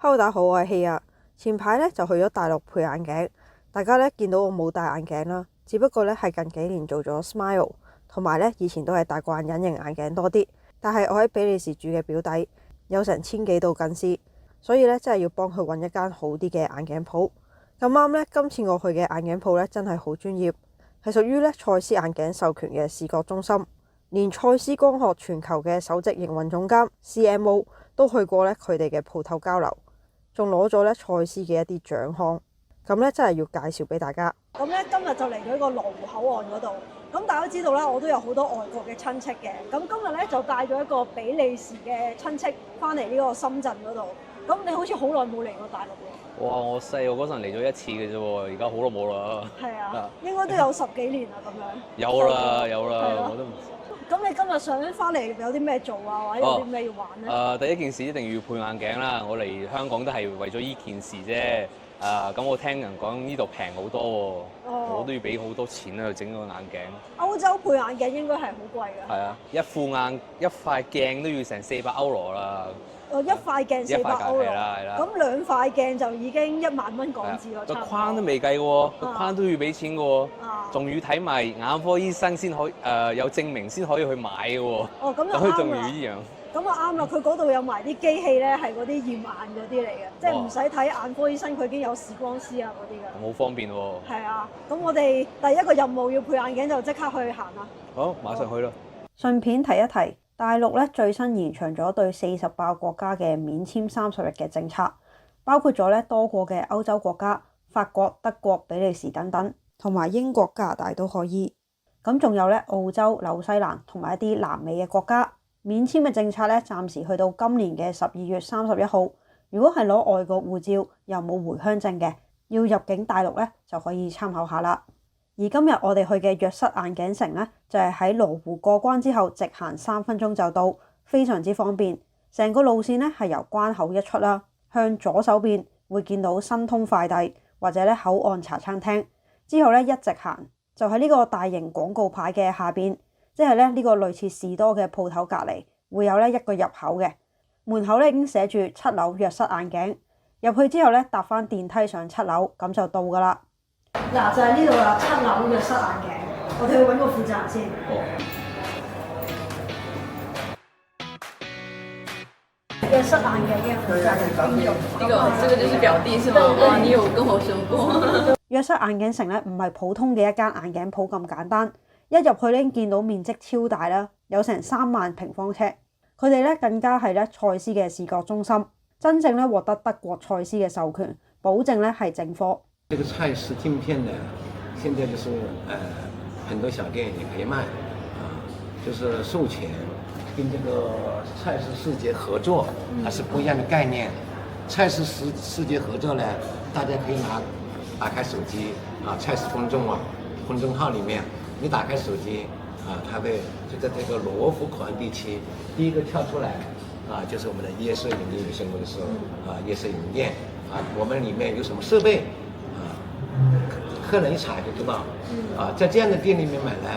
Hello，大家好，我係希亞。前排咧就去咗大陸配眼鏡，大家咧見到我冇戴眼鏡啦，只不過咧係近幾年做咗 Smile，同埋咧以前都係戴慣隱形眼鏡多啲。但係我喺比利時住嘅表弟有成1000幾度近視，所以咧真係要幫佢揾一間好啲嘅眼鏡鋪。咁啱咧，今次我去嘅眼鏡鋪咧真係好專業，係屬於咧蔡司眼鏡授權嘅視覺中心，連蔡司光學全球嘅首席營運總監 CMO 都去過咧佢哋嘅鋪頭交流。仲攞咗咧蔡司嘅一啲獎項，咁咧真係要介紹俾大家。咁咧今日就嚟到一個羅湖口岸嗰度，咁大家都知道啦，我都有好多外國嘅親戚嘅，咁今日咧就帶咗一個比利時嘅親戚翻嚟呢個深圳嗰度。咁你好似好耐冇嚟過大陸喎？哇！我細個嗰陣嚟咗一次嘅啫喎，而家好耐冇啦。係啊，應該都有10幾年啦咁樣。有啦，我都唔。咁你今日想翻嚟有啲咩做啊？或者有啲咩要玩咧？第一件事一定要配眼鏡啦。我嚟香港都係為咗依件事啫。咁我聽人講呢度平好多喎，我都要俾好多錢去整個眼鏡。歐洲配眼鏡應該係好貴㗎。係啊，一塊鏡都要成400歐羅啦。一塊鏡400歐羅，係啦。咁2塊鏡就已經1萬蚊港紙咯。個框都未計嘅喎，個框都要俾錢嘅喎，仲要睇埋眼科醫生先可以有證明先可以去買嘅喎。哦，咁就啱啦。仲要呢樣。咁啊啱啦，佢嗰度有埋啲機器咧，係嗰啲驗眼嗰啲嚟嘅，即係唔使睇眼科醫生，佢已經有視光師啊嗰啲嘅。好方便喎。係啊，咁我哋第一個任務要配眼鏡就即刻去行啦。好，馬上去啦。順便提一提，大陸咧最新延長咗對48個國家嘅免簽30日嘅政策，包括咗咧多個嘅歐洲國家，法國、德國、比利時等等，同埋英國、加拿大都可以。咁仲有咧澳洲、紐西蘭同埋一啲南美嘅國家。免簽嘅政策咧，暫時去到今年嘅12月31號。如果係攞外國護照又冇回鄉證嘅，要入境大陸咧就可以參考下啦。而今日我哋去嘅約瑟眼鏡城咧，就係喺羅湖過關之後，直行3分鐘就到，非常之方便。成個路線咧係由關口一出啦，向左手邊會見到新通快遞或者咧口岸茶餐廳，之後咧一直行就喺呢個大型廣告牌嘅下邊。即係咧呢個類似士多嘅鋪頭隔離會有咧一個入口嘅門口咧已經寫住7樓約瑟眼鏡，入去之後咧搭翻電梯上7樓咁就到㗎啦。嗱就係呢度啦，7樓約瑟眼鏡，我哋去揾個負責人先。約瑟眼鏡嘅負責人邊個？這個就是表弟是嗎？哇，你有跟我說過。約瑟眼鏡城咧唔係普通嘅一間眼鏡鋪咁簡單。一入去咧，見到面積超大啦，有成3萬平方尺。佢哋咧更加係咧蔡司嘅視覺中心，真正咧獲得德國蔡司嘅授權，保證咧係正貨。這個蔡司鏡片呢，現在就是很多小店也可以賣，就是授權跟這個蔡司視覺合作，是不一樣的概念。蔡司視覺合作呢，大家可以打開手機蔡司公眾網公眾號裡面。你打開手機它會就在這個羅湖口岸地區第一個跳出來就是我們的約瑟眼鏡有限公司約瑟眼鏡店我們裡面有什麼設備客人一查就知道在這樣的店裡面買呢，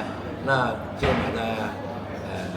那就買得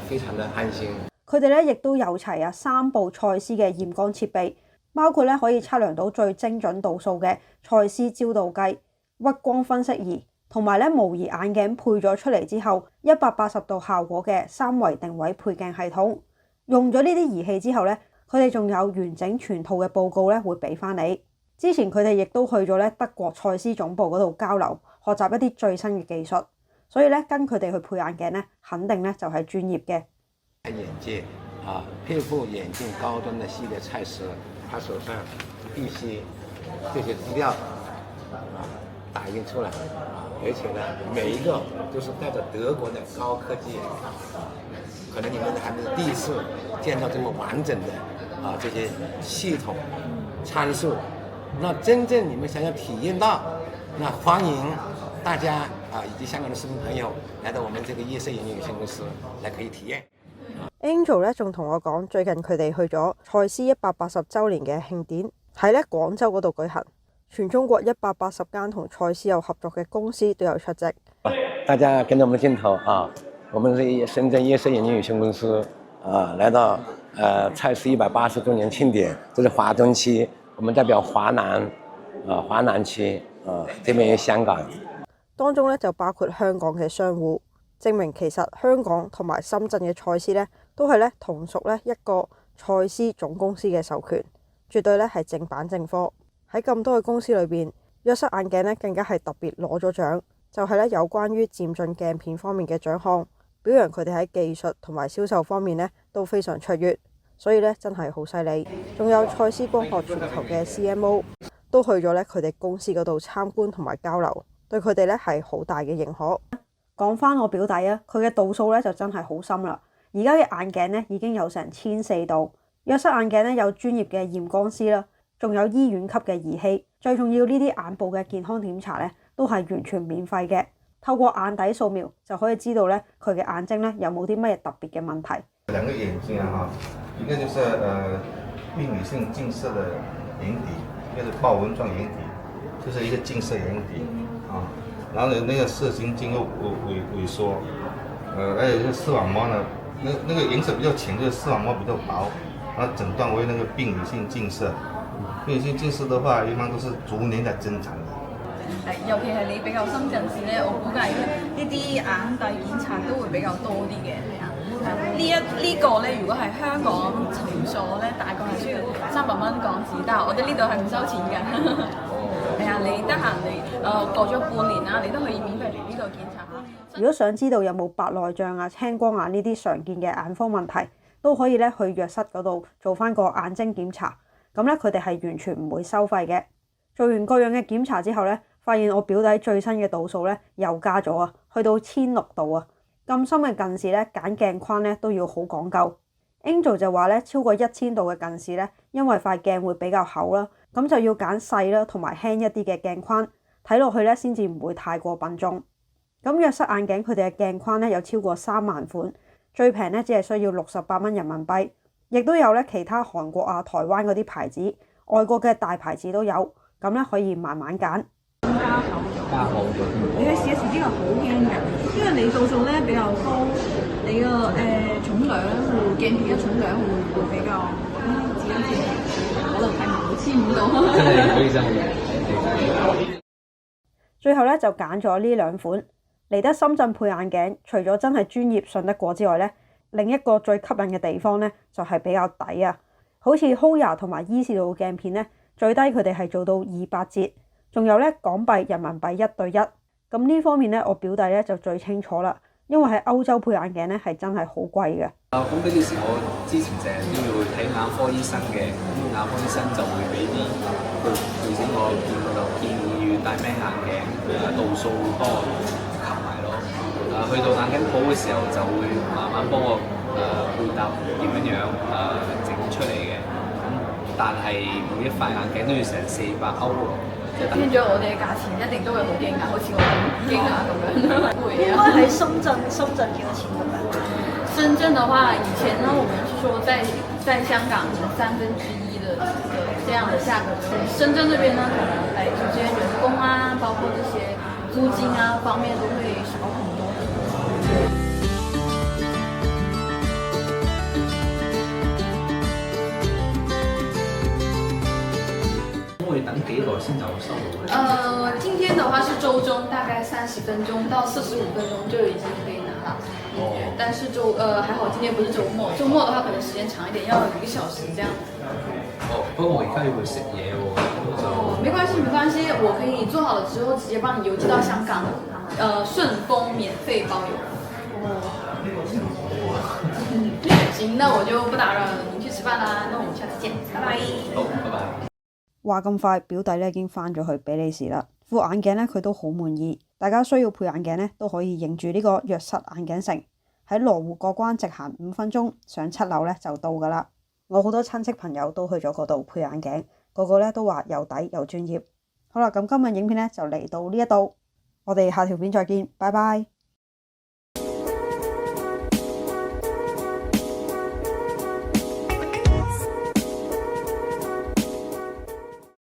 非常的安心。佢哋咧亦都有齊3部蔡司嘅驗光設備，包括咧可以測量到最精準度數嘅蔡司焦度計、屈光分析儀。同埋咧，模擬眼鏡配咗出嚟之後，180度效果嘅3維定位配鏡系統。用咗呢啲儀器之後咧，佢哋仲有完整全套嘅報告咧，會俾翻你。之前佢哋亦都去咗咧德國蔡司總部嗰度交流，學習一啲最新嘅技術。所以咧，跟佢哋去配眼鏡咧，肯定咧就係專業嘅。眼鏡配副眼鏡高端的系列蔡司，他手上必須這些資料打印出來。而且呢，每一個都是帶着德國的高科技，可能你們還是第一次見到這麼完整的這些系統參數。那真正你們想要體驗到，那歡迎大家以及香港的市民朋友來到我們這個約瑟眼鏡有限公司來可以體驗。Angel 咧仲同我講，最近佢哋去咗蔡司180週年嘅慶典，喺咧廣州嗰度舉行。全中國180間同蔡司有合作嘅公司都有出席。大家跟着我們的鏡頭我們是深圳約瑟眼鏡有限公司來到蔡司180周年庆典，这是华东区，我們代表華南區，這邊有香港。當中咧就包括香港嘅商戶，證明其實香港同埋深圳嘅蔡司咧都係咧同屬咧一個蔡司總公司嘅授權，絕對咧係正版正科。喺咁多嘅公司裏邊，約瑟眼鏡咧更加係特別攞咗獎，就係咧有關於漸進鏡片方面嘅獎項，表揚佢哋喺技術同埋銷售方面咧都非常卓越，所以咧真係好犀利。仲有蔡司光學全球嘅 CMO 都去咗咧佢哋公司嗰度參觀同埋交流，對佢哋咧係好大嘅認可。講翻我表弟啊，佢嘅度數咧就真係好深啦。而家嘅眼鏡咧已經有成1400度，約瑟眼鏡咧有專業嘅驗光師啦，仲有醫院級嘅儀器，最重要呢啲眼部嘅健康檢查咧都係完全免費嘅，透過眼底掃描就可以知道咧佢嘅眼睛咧有冇啲乜嘢特別嘅問題。兩個眼睛啊，一個就是病理性近視的眼底，一個是豹紋狀眼底，就是一個近視眼底啊。然後呢，那個視神經又萎縮，還有就是視網膜呢，那個顏色比較淺，就是視網膜比較薄，然後診斷為那個病理性近視。病理性近視的話，一般都是逐年在增長的。尤其係你比較深近視咧，我估計呢啲眼底檢查都會比較多啲嘅，係啊。呢個咧，如果係香港診所咧，大概係需要300蚊港紙，但係我哋呢度係唔收錢嘅。係啊，你得閒你過咗半年啦，你都可以免費嚟呢度檢查下。如果想知道有冇白內障啊、青光眼呢啲常見嘅眼科問題，都可以咧去約瑟嗰度做翻個眼睛檢查。咁咧佢哋係完全唔會收費嘅。做完各樣嘅檢查之後咧，發現我表弟最新嘅度數咧又加咗啊，去到1600度啊！咁深嘅近視咧，揀鏡框咧都要好講究。Angel 就話咧，超過1000度嘅近視咧，因為塊鏡會比較厚啦，咁就要揀細啦同埋輕一啲嘅鏡框，睇落去咧先至唔會太過笨重。咁約瑟眼鏡佢哋嘅鏡框咧有超過3萬款，最平咧只係需要68蚊人民幣，亦都有咧其他韓國啊、台灣嗰啲牌子，外國嘅大牌子都有，咁咧可以慢慢揀。加厚咗，你嘅視力呢個好驚嘅，因為你度數咧比較高，你個重量會鏡片嘅重量會比較可能睇唔到黐唔到。真係可以真係。最後咧就揀咗呢2款嚟得深圳配眼鏡，除咗真係專業信得過之外咧，另一個最吸引嘅地方咧就係比較抵啊！好似 Hoya 同埋依視度鏡片咧，最低佢哋係做到200折。仲有咧港幣人民幣1對1，咁呢方面咧我表弟咧就最清楚啦，因為喺歐洲配眼鏡咧係真係好貴嘅。咁嗰陣時我之前成日都要去睇眼科醫生嘅，咁眼科醫生就會俾啲佢整個建議要戴咩眼鏡，度數幫我及埋咯。去到眼鏡鋪嘅時候就會慢慢幫我配搭點樣整出嚟嘅，咁但係每一塊眼鏡都要成400歐喎。聽咗我哋嘅價錢一定都會好驚訝，好似我咁驚訝咁樣。應該喺深圳幾多錢咁樣？深圳的話，以前呢，我們是說在香港1/3的這樣的價格。深圳這邊呢，可能首先人工啊，包括這些租金啊方面都會少很多。會等幾耐先有收？今天的話是週中，大概30分鐘到45分鐘就已經可以拿了。哦。但是還好今天不是週末，週末的話可能時間長一點，要1個小時這樣。哦，不過我而家要去食嘢喎，就。沒關係，我可以做好了之後直接幫你郵寄到香港，順豐免費包郵。哦。行，那我就不打擾了，您去吃飯啦，那我們下次見，拜拜。好，拜拜。話咁快，表弟咧已經翻咗去比利時啦。副眼鏡咧佢都好滿意。大家需要配眼鏡咧都可以認住呢個約瑟眼鏡城，喺羅湖過關直行5分鐘，上7樓咧就到噶啦。我好多親戚朋友都去咗嗰度配眼鏡，個個咧都話又抵又專業。好啦，咁今日影片咧就嚟到呢一度，我哋下條片再見，拜拜。